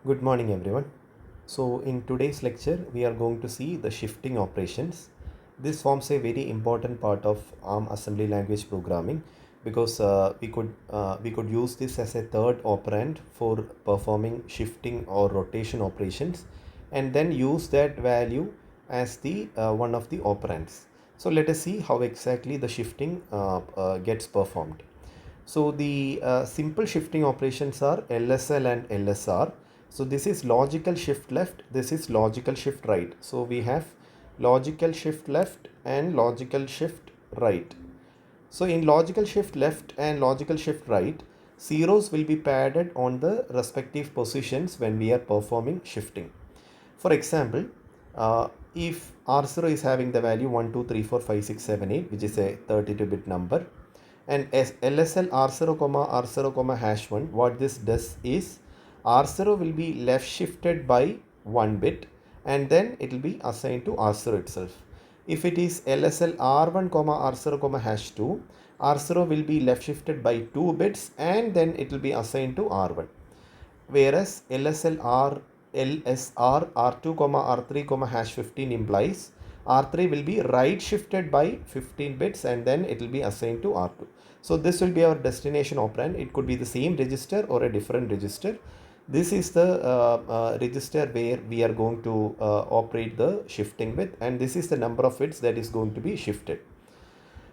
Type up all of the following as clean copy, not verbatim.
Good morning, everyone. So, in today's lecture, we are going to see the shifting operations. This forms a very important part of ARM assembly language programming because we could use this as a third operand for performing shifting or rotation operations, and then use that value as the one of the operands. So, let us see how exactly the shifting gets performed. So the simple shifting operations are LSL and LSR. So this is logical shift left, this is logical shift right. So we have logical shift left and logical shift right. So in logical shift left and logical shift right, zeros will be padded on the respective positions when we are performing shifting. For example, if R0 is having the value 1, 2, 3, 4, 5, 6, 7, 8, which is a 32-bit number, and as LSL R0, R0, hash 1, what this does is R0 will be left shifted by 1 bit, and then it will be assigned to R0 itself. If it is LSL R1, R0, hash 2, R0 will be left shifted by 2 bits, and then it will be assigned to R1. Whereas LSR R2, R3, hash 15 implies R3 will be right shifted by 15 bits, and then it will be assigned to R2. So this will be our destination operand. It could be the same register or a different register. This is the register where we are going to operate the shifting with, and this is the number of bits that is going to be shifted.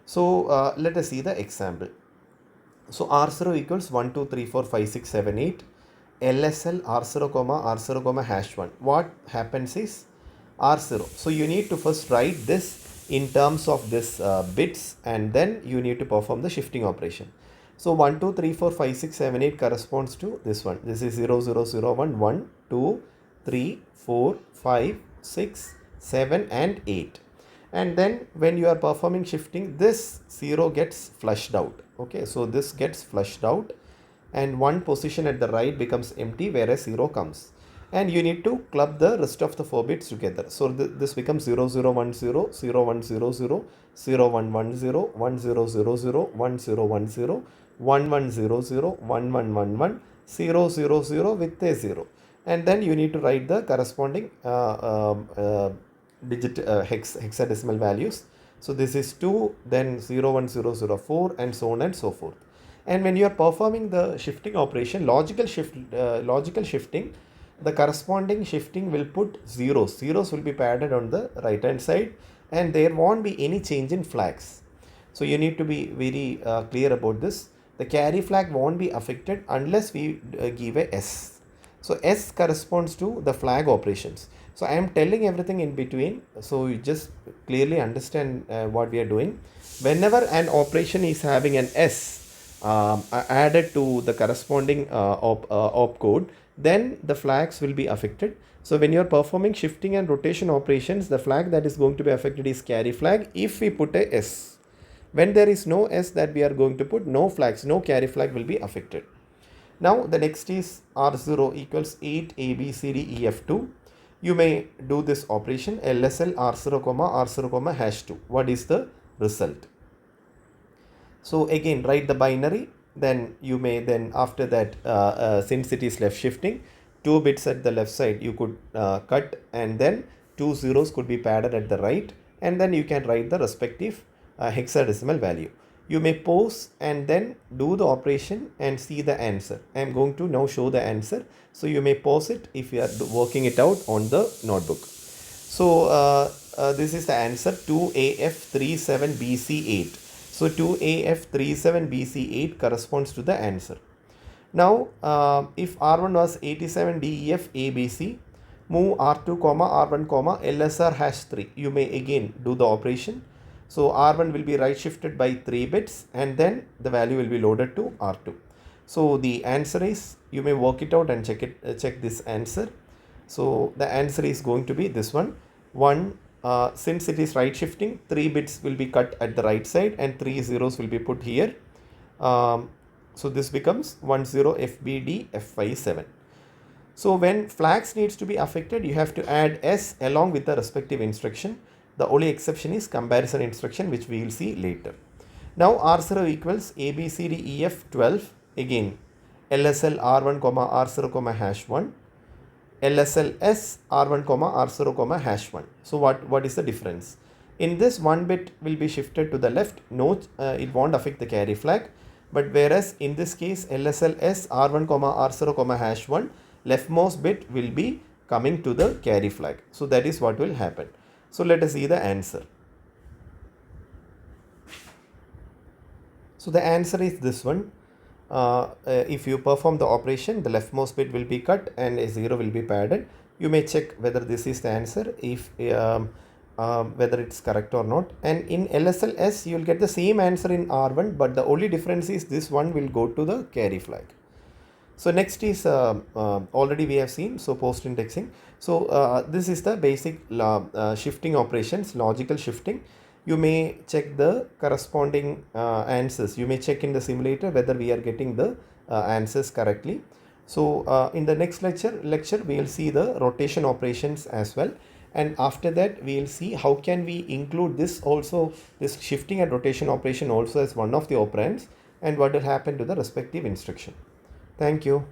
So let us see the example. So R0 equals 1, 2, 3, 4, 5, 6, 7, 8. LSL R0, R0, hash 1. What happens is R0. So you need to first write this in terms of this bits, and then you need to perform the shifting operation. So 1, 2, 3, 4, 5, 6, 7, 8 corresponds to this one. This is 0, 0, 0, 1, 1, 2, 3, 4, 5, 6, 7 and 8. And then when you are performing shifting, this 0 gets flushed out. Okay, so this gets flushed out, and one position at the right becomes empty, whereas 0 comes. And you need to club the rest of the 4 bits together. So this becomes 0, 0, 1, 0, 0, 1, 0, 0, 0, 1, 1, 0, 1, 0, 0, 0, 1, 0, 1, 0, 1, 1, 0, 0, 1, 1, 1, 1, 0, 0, 0 with a 0. And then you need to write the corresponding hexadecimal values. So this is 2, then 0, 1, 0, 0, 4, and so on and so forth. And when you are performing the shifting operation, logical shifting, the corresponding shifting will put zeros. Zeros will be padded on the right hand side, and there won't be any change in flags. So you need to be very clear about this. The carry flag won't be affected unless we give a S. So S corresponds to the flag operations. So I am telling everything in between, so you just clearly understand what we are doing. Whenever an operation is having an S added to the corresponding opcode, then the flags will be affected. So when you are performing shifting and rotation operations, the flag that is going to be affected is carry flag if we put a S. When there is no S that we are going to put, no flags, no carry flag will be affected. Now the next is R0 equals 8 ABCDEF2. You may do this operation LSL R0, R0, hash 2. What is the result? So again, write the binary. Then you may then after that, since it is left shifting, 2 bits at the left side you could cut, and then 2 zeros could be padded at the right, and then you can write the respective hexadecimal value. You may pause and then do the operation and see the answer. I am going to now show the answer. So you may pause it if you are working it out on the notebook. So this is the answer 2AF37BC8. So 2AF37BC8 corresponds to the answer. Now if R1 was 87DEFABC, move R2, R1, LSR hash 3. You may again do the operation. So R1 will be right shifted by 3 bits, and then the value will be loaded to R2. So the answer is, you may work it out and check this answer. So the answer is going to be this one. Since it is right shifting, 3 bits will be cut at the right side and 3 zeros will be put here. So this becomes 10FBD F57. So when flags needs to be affected, you have to add S along with the respective instruction. The only exception is comparison instruction, which we will see later. Now R0 equals ABCDEF12. Again LSL R1, R0, hash 1. LSLS R1 comma R0 comma #1. So what is the difference? In this, one bit will be shifted to the left. No, it won't affect the carry flag. But whereas in this case, LSLS R1 comma R0 comma #1, leftmost bit will be coming to the carry flag. So that is what will happen. So let us see the answer. So the answer is this one. If you perform the operation, the leftmost bit will be cut and a 0 will be padded. You may check whether this is the answer, if whether it's correct or not. And in LSLS, you will get the same answer in R1, but the only difference is this one will go to the carry flag. So next is already we have seen, so post indexing. So this is the basic shifting operations, logical shifting. You may check the corresponding answers. You may check in the simulator whether we are getting the answers correctly. So in the next lecture we will see the rotation operations as well. And after that we will see how can we include this also, this shifting and rotation operation also as one of the operands, and what will happen to the respective instruction. Thank you.